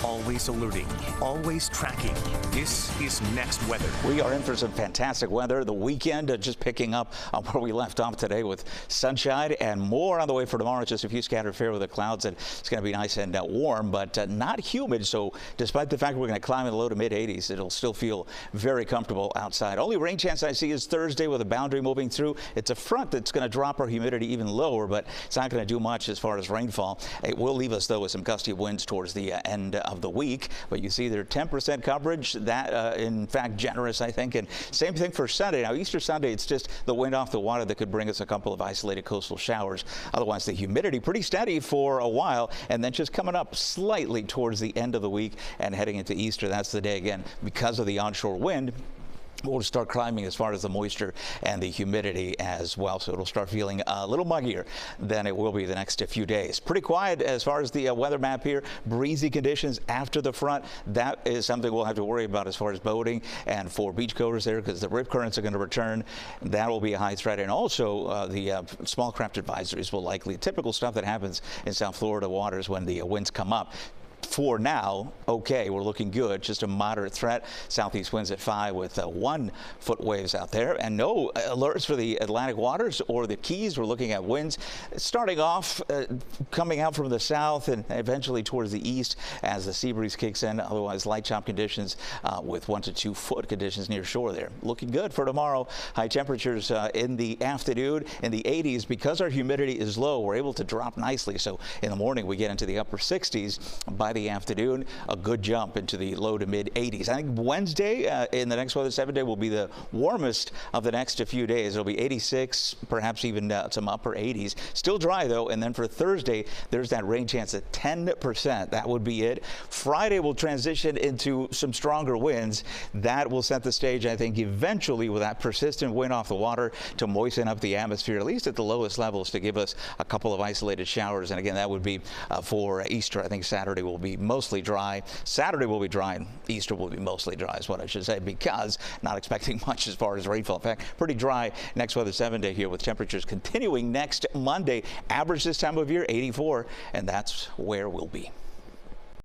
Always alerting, always tracking. This is Next Weather. We are in for some fantastic weather. The weekend just picking up on where we left off today with sunshine and more on the way for tomorrow. Just a few scattered fair with the clouds, and it's going to be nice and warm, but not humid. So despite the fact we're going to climb in the low to mid 80s, it'll still feel very comfortable outside. Only rain chance I see is Thursday with a boundary moving through. It's a front that's going to drop our humidity even lower, but it's not going to do much as far as rainfall. It will leave us, though, with some gusty winds towards the end of the week. But you see there 10% coverage. That, in fact, generous, I think. And same thing for Sunday. Now, Easter Sunday, it's just the wind off the water that could bring us a couple of isolated coastal showers. Otherwise, the humidity pretty steady for a while, and then just coming up slightly towards the end of the week and heading into Easter. That's the day, again, because of the onshore wind. We'll start climbing as far as the moisture and the humidity as well. So it'll start feeling a little muggier than it will be the next few days. Pretty quiet as far as the weather map here. Breezy conditions after the front. That is something we'll have to worry about as far as boating and for beachgoers there, because the rip currents are going to return. That will be a high threat. And also the small craft advisories will likely, typical stuff that happens in South Florida waters when the winds come up. For now, okay, we're looking good. Just a moderate threat. Southeast winds at 5 with 1 foot waves out there, and no alerts for the Atlantic waters or the Keys. We're looking at winds starting off coming out from the south and eventually towards the east as the sea breeze kicks in. Otherwise, light chop conditions with 1 to 2 foot conditions near shore there. Looking good for tomorrow. High temperatures in the afternoon in the 80s. Because our humidity is low, we're able to drop nicely. So in the morning, we get into the upper 60s. By the afternoon, a good jump into the low to mid 80s. I think Wednesday in the next weather 7-day will be the warmest of the next few days. It'll be 86, perhaps even some upper 80s. Still dry though. And then for Thursday, there's that rain chance at 10%. That would be it. Friday will transition into some stronger winds. That will set the stage, I think, eventually with that persistent wind off the water to moisten up the atmosphere, at least at the lowest levels, to give us a couple of isolated showers. And again, that would be for Easter. I think Saturday will be mostly dry. Saturday will be dry, and Easter will be mostly dry is what I should say, because not expecting much as far as rainfall. In fact, pretty dry next weather 7-day here with temperatures continuing next Monday. Average this time of year 84, and that's where we'll be.